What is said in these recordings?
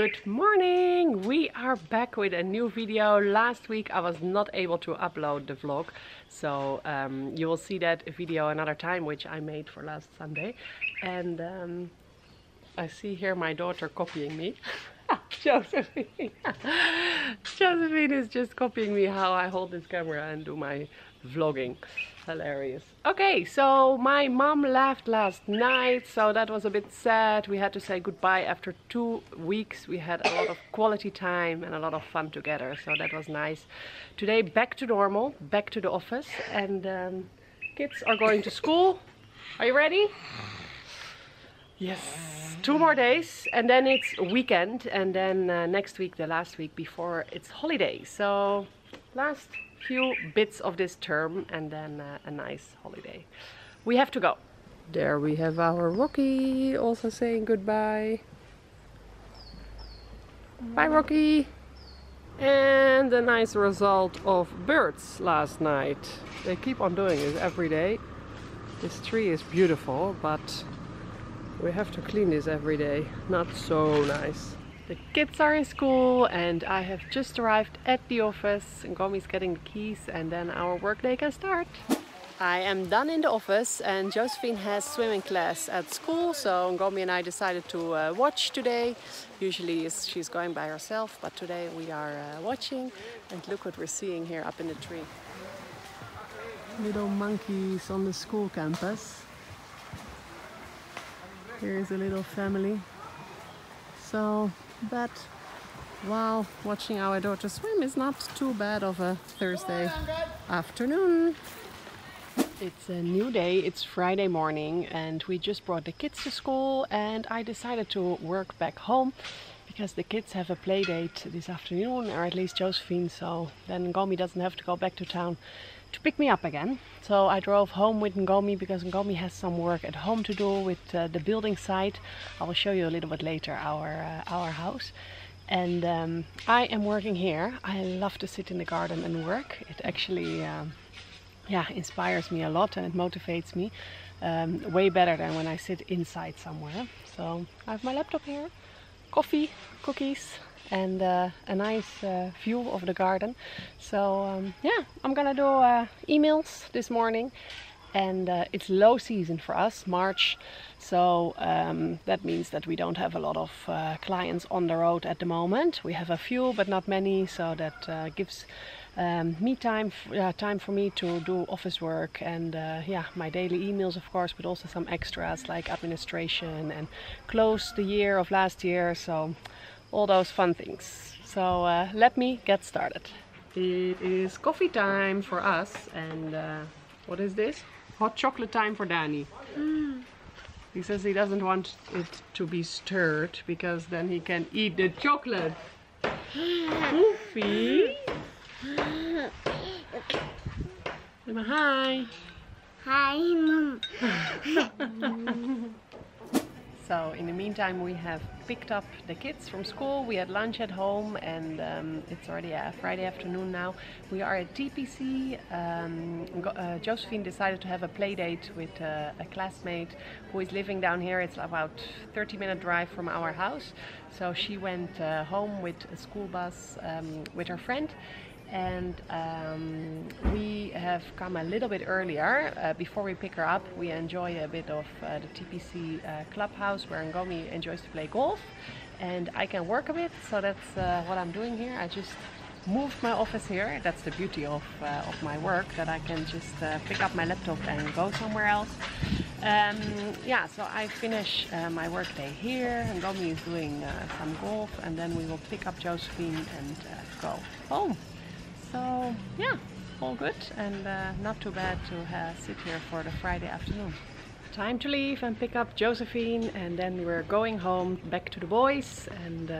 Good morning! We are back with a new video. Last week I was not able to upload the vlog, so you will see that video another time, which I made for last Sunday. And I see here my daughter copying me. Josephine. Josephine is just copying me how I hold this camera and do my vlogging. Hilarious. Okay, so my mom left last night, so that was a bit sad. We had to say goodbye after 2 weeks. We had a lot of quality time and a lot of fun together, so that was nice. Today back to normal, back to the office, and kids are going to school. Are you ready? Yes, 2 more days and then it's weekend, and then next week, the last week before it's holiday. So last few bits of this term and then a nice holiday. We have to go. There we have our Rocky also saying goodbye. Bye Rocky. And a nice result of birds last night. They keep on doing it every day. This tree is beautiful, but we have to clean this every day. Not so nice. The kids are in school and I have just arrived at the office. Ngomi is getting the keys and then our workday can start. I am done in the office and Josephine has swimming class at school, so Ngomi and I decided to watch today. Usually she's going by herself, but today we are watching, and look what we're seeing here up in the tree. Little monkeys on the school campus. Here is a little family. So, but while watching our daughter swim is not too bad of a Thursday afternoon. It's a new day, it's Friday morning, and we just brought the kids to school, and I decided to work back home because the kids have a play date this afternoon, or at least Josephine, so then Ngomi doesn't have to go back to town to pick me up again. So I drove home with Ngomi because Ngomi has some work at home to do with the building site. I will show you a little bit later our house. And I am working here. I love to sit in the garden and work. It actually inspires me a lot and it motivates me way better than when I sit inside somewhere. So I have my laptop here, coffee, cookies, and a nice view of the garden. So yeah, I'm gonna do emails this morning, and it's low season for us, March, so that means that we don't have a lot of clients on the road at the moment. We have a few but not many, so that gives me time for me to do office work and my daily emails, of course, but also some extras like administration and close the year of last year, so all those fun things. So let me get started. It is coffee time for us, and what is this? Hot chocolate time for Danny. He says he doesn't want it to be stirred because then he can eat the chocolate. Goofy. Say hi. Hi, Mom. So in the meantime we have picked up the kids from school. We had lunch at home, and it's already a Friday afternoon now. We are at TPC. Josephine decided to have a play date with a classmate who is living down here. It's about 30-minute drive from our house. So she went home with a school bus with her friend. And we have come a little bit earlier. Before we pick her up, we enjoy a bit of the TPC clubhouse where Ngomi enjoys to play golf, and I can work a bit, so that's what I'm doing here. I just moved my office here. That's the beauty of my work, that I can just pick up my laptop and go somewhere else. So I finish my work day here, and Ngomi is doing some golf, and then we will pick up Josephine and go home. So yeah, all good, and not too bad to sit here for the Friday afternoon. Time to leave and pick up Josephine, and then we're going home back to the boys, and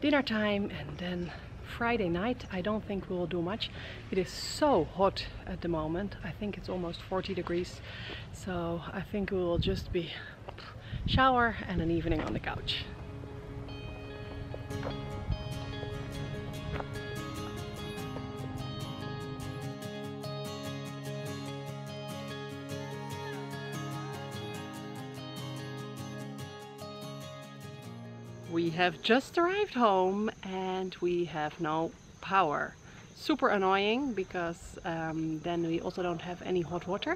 dinner time, and then Friday night. I don't think we will do much. It is so hot at the moment. I think it's almost 40 degrees. So I think we will just be shower and an evening on the couch. We have just arrived home and we have no power. Super annoying because then we also don't have any hot water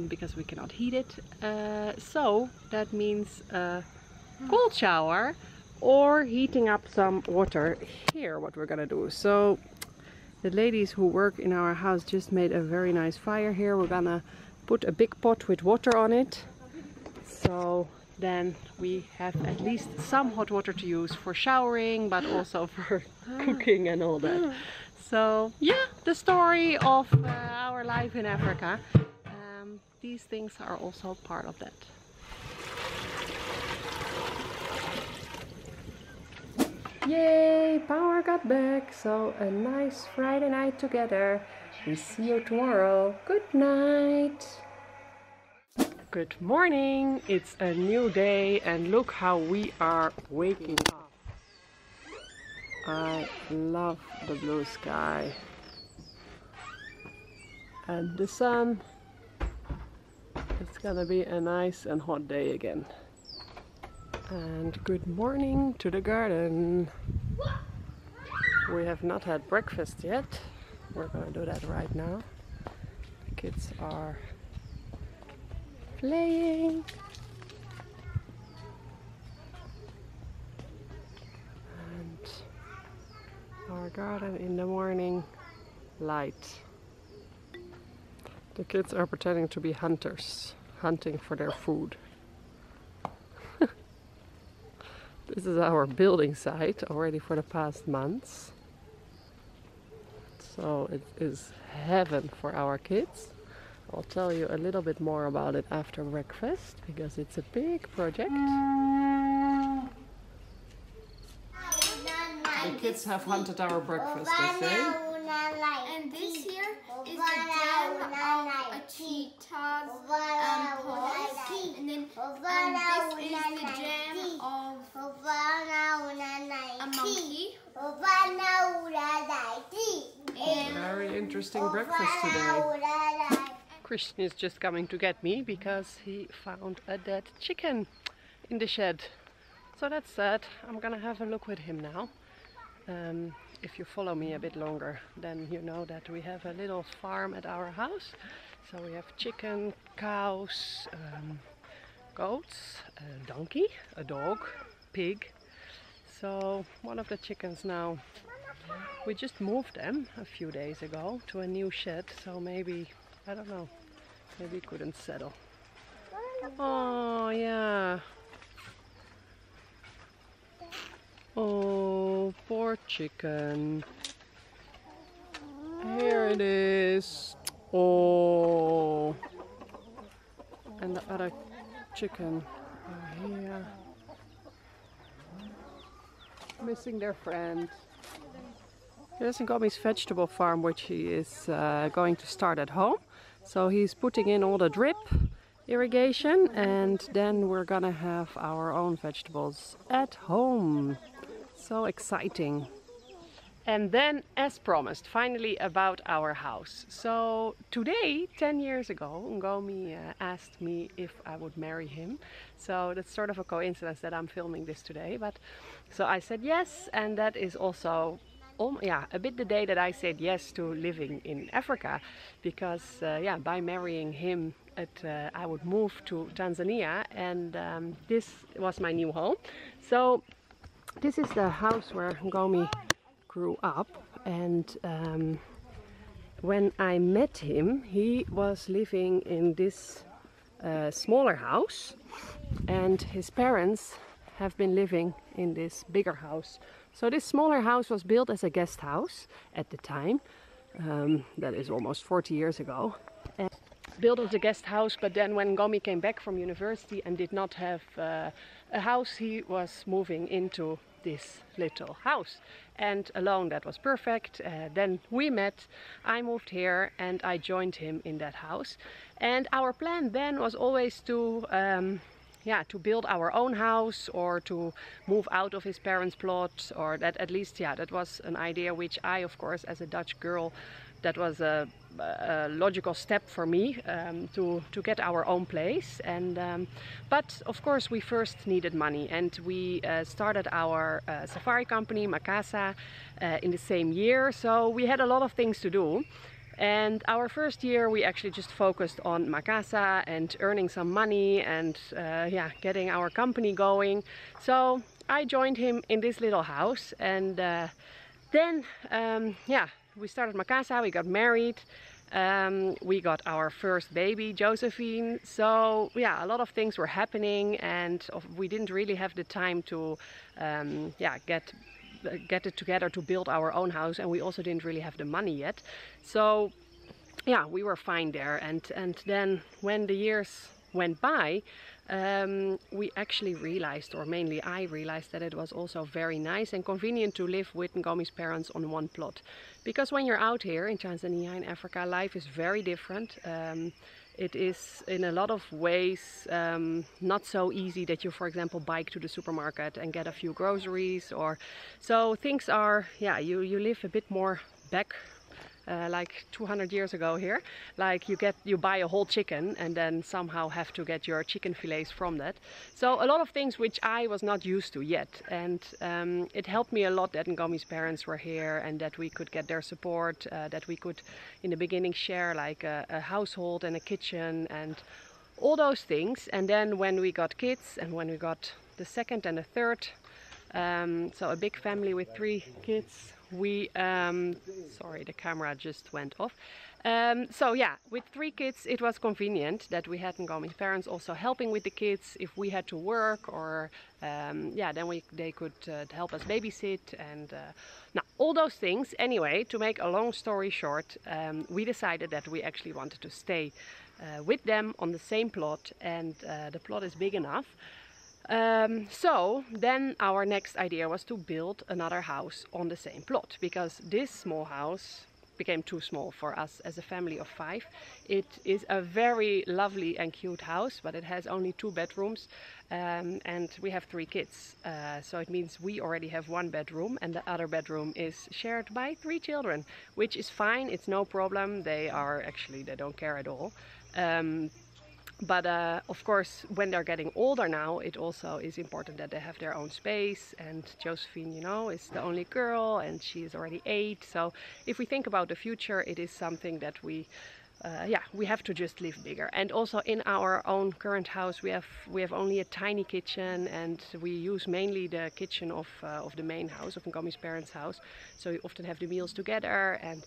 because we cannot heat it. So that means a cold shower or heating up some water here, what we're gonna do. So the ladies who work in our house just made a very nice fire here. We're gonna put a big pot with water on it. So then we have at least some hot water to use for showering, but also for cooking and all that. So yeah, the story of our life in Africa. These things are also part of that. Yay, power got back. So a nice Friday night together. We see you tomorrow. Good night. Good morning, it's a new day and look how we are waking up. I love the blue sky and the sun. It's gonna be a nice and hot day again. And good morning to the garden. We have not had breakfast yet. We're gonna do that right now. The kids are playing. And our garden in the morning light. The kids are pretending to be hunters, hunting for their food. This is our building site already for the past months. So it is heaven for our kids. I'll tell you a little bit more about it after breakfast because it's a big project. The kids have hunted our breakfast, they say. And this here is the jam of a cheetah's paws. And then this is the jam of a monkey. Very interesting breakfast today. Christian is just coming to get me because he found a dead chicken in the shed. So that's sad. I'm gonna have a look with him now. If you follow me a bit longer, then you know that we have a little farm at our house. So we have chicken, cows, goats, a donkey, a dog, pig. So one of the chickens now, we just moved them a few days ago to a new shed. So maybe, I don't know, maybe it couldn't settle. Oh yeah. Oh, poor chicken. Here it is. Oh. And the other chicken are here. Missing their friend. Here's Ngomi's vegetable farm, which he is going to start at home. So he's putting in all the drip irrigation and then we're gonna have our own vegetables at home. So exciting. And then, as promised, finally about our house. So today, 10 years ago, Ngomi asked me if I would marry him. So that's sort of a coincidence that I'm filming this today. But so I said yes, and that is also a bit the day that I said yes to living in Africa, because by marrying him I would move to Tanzania, and this was my new home. So this is the house where Ngomi grew up, and when I met him he was living in this smaller house, and his parents have been living in this bigger house. So this smaller house was built as a guest house at the time. That is almost 40 years ago. And built as a guest house, but then when Ngomi came back from university and did not have a house, he was moving into this little house. And alone, that was perfect. Then we met, I moved here and I joined him in that house. And our plan then was always to build our own house or to move out of his parents' plot, or that at least, that was an idea which I, of course, as a Dutch girl, that was a logical step for me to get our own place. And but of course we first needed money, and we started our safari company Makasa in the same year, so we had a lot of things to do. And our first year we actually just focused on Makasa and earning some money and yeah, getting our company going. So I joined him in this little house, and then yeah, we started Makasa, we got married, we got our first baby, Josephine. So yeah, a lot of things were happening, and we didn't really have the time to yeah, get it together to build our own house, and we also didn't really have the money yet. So yeah, we were fine there. And then when the years went by, we actually realized, or mainly I realized, that it was also very nice and convenient to live with Ngomi's parents on one plot. Because when you're out here in Tanzania, in Africa, life is very different. It is in a lot of ways not so easy that you, for example, bike to the supermarket and get a few groceries, or so things are, yeah, you live a bit more back like 200 years ago here. Like you buy a whole chicken and then somehow have to get your chicken fillets from that. So a lot of things which I was not used to yet, and it helped me a lot that Ngomi's parents were here and that we could get their support, that we could in the beginning share like a household and a kitchen and all those things. And then when we got kids, and when we got the second and the third, so a big family with 3 kids, we sorry, the camera just went off. So yeah, with 3 kids it was convenient that we had Ngomi's parents also helping with the kids if we had to work, or yeah, then they could help us babysit and now all those things. Anyway, to make a long story short, we decided that we actually wanted to stay with them on the same plot, and the plot is big enough. So then our next idea was to build another house on the same plot, because this small house became too small for us as a family of 5. It is a very lovely and cute house, but it has only 2 bedrooms, and we have 3 kids. So it means we already have 1 bedroom, and the other bedroom is shared by 3 children, which is fine. It's no problem. They don't care at all. But of course, when they're getting older now, it also is important that they have their own space. And Josephine, you know, is the only girl, and she is already 8. So if we think about the future, it is something that yeah, we have to just live bigger. And also in our own current house, we have only a tiny kitchen, and we use mainly the kitchen of the main house, of Ngomi's parents' house. So we often have the meals together, and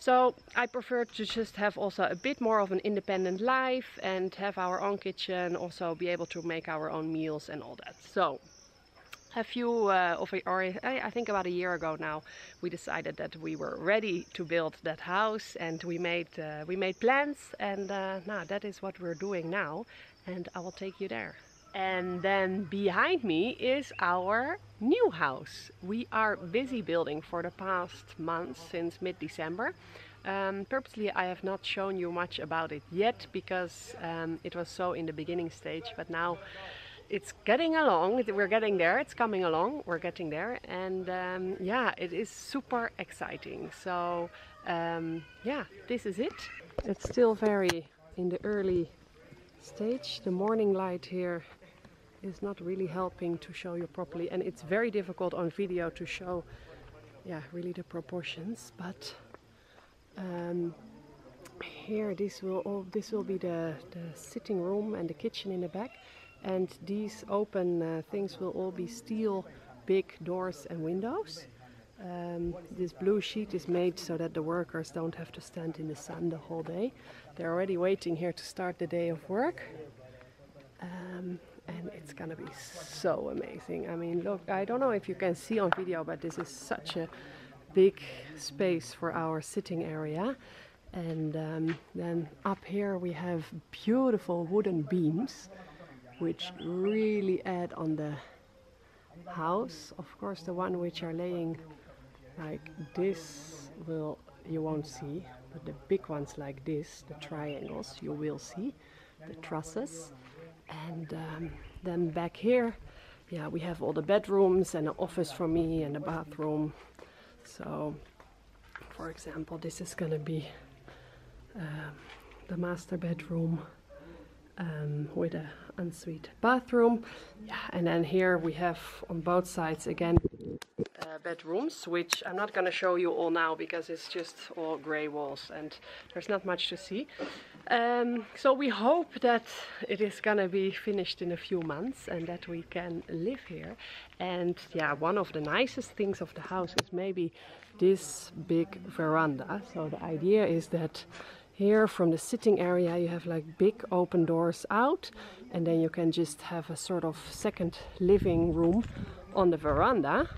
so I prefer to just have also a bit more of an independent life and have our own kitchen, also be able to make our own meals and all that. So a few I think about a year ago now, we decided that we were ready to build that house, and we made plans, and now that is what we're doing now, and I will take you there. And then behind me is our new house. We are busy building for the past months, since mid-December. Purposely I have not shown you much about it yet, because it was so in the beginning stage, but now it's getting along. We're getting there. It's coming along. We're getting there, and yeah, it is super exciting. So yeah, this is it. It's still very in the early stage. The morning light here is not really helping to show you properly, and it's very difficult on video to show, yeah, really the proportions. But here this will be the sitting room and the kitchen in the back, and these open things will all be steel big doors and windows. This blue sheet is made so that the workers don't have to stand in the sun the whole day. They're already waiting here to start the day of work. And it's gonna be so amazing. I mean, look, I don't know if you can see on video, but this is such a big space for our sitting area. And then up here we have beautiful wooden beams, which really add on the house. Of course, the one which are laying like this you won't see, but the big ones like this, the triangles, you will see, the trusses. And then back here, yeah, we have all the bedrooms and an office for me and a bathroom. So for example, this is gonna be the master bedroom with an ensuite bathroom. Yeah, and then here we have on both sides again bedrooms, which I'm not gonna show you all now because it's just all gray walls and there's not much to see. So we hope that it is gonna be finished in a few months and that we can live here. And yeah, one of the nicest things of the house is maybe this big veranda. So the idea is that here from the sitting area you have like big open doors out, and then you can just have a sort of second living room on the veranda.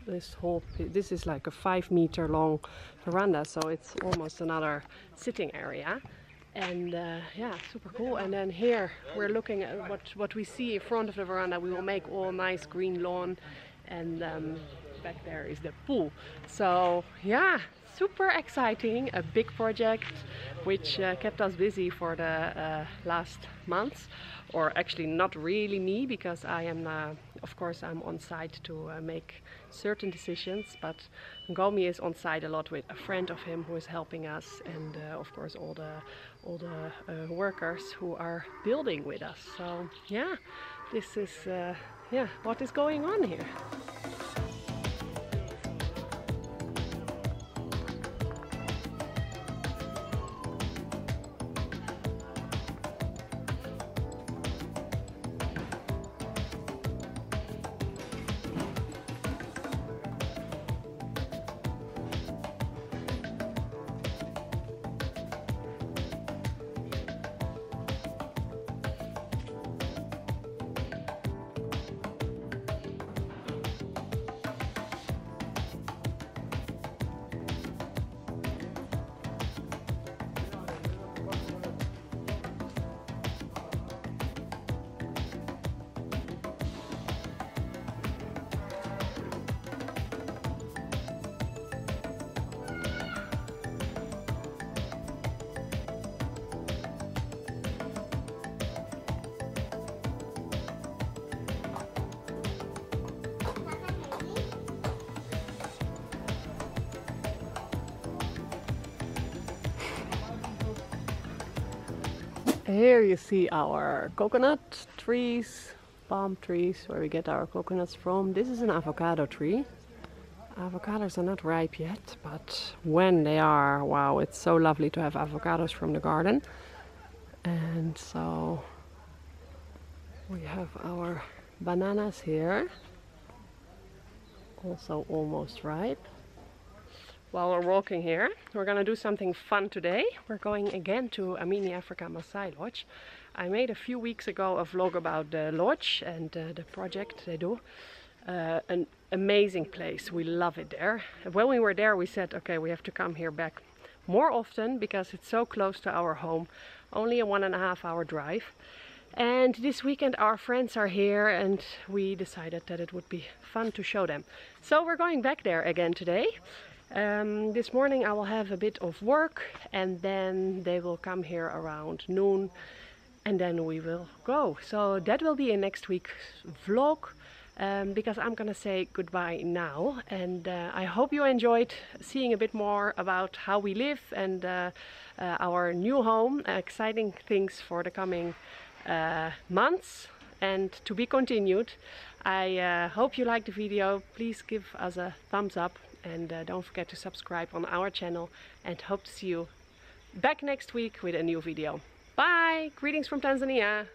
This is like a 5-meter long veranda, so it's almost another sitting area. And yeah, super cool. And then here we're looking at what we see in front of the veranda. We will make all nice green lawn, and back there is the pool. So yeah, super exciting, a big project which kept us busy for the last months. Or actually not really me, because I am of course I'm on site to make certain decisions, but Ngomi is on site a lot with a friend of him who is helping us, and of course all the workers who are building with us. So yeah, this is yeah, what is going on here. Here you see our coconut trees, palm trees, where we get our coconuts from. This is an avocado tree. Avocados are not ripe yet, but when they are, wow, it's so lovely to have avocados from the garden. And so we have our bananas here, also almost ripe. While we're walking here, we're gonna do something fun today. We're going again to Amini Africa Maasai Lodge. I made a few weeks ago a vlog about the lodge and the project they do. An amazing place, we love it there. When we were there we said, okay, we have to come here back more often because it's so close to our home, only a 1.5 hour drive. And this weekend our friends are here and we decided that it would be fun to show them. So we're going back there again today. This morning I will have a bit of work and then they will come here around noon and then we will go. So that will be in next week's vlog, because I'm gonna say goodbye now, and I hope you enjoyed seeing a bit more about how we live and our new home, exciting things for the coming months and to be continued. I hope you liked the video. Please give us a thumbs up and don't forget to subscribe on our channel, and hope to see you back next week with a new video. Bye! Greetings from Tanzania!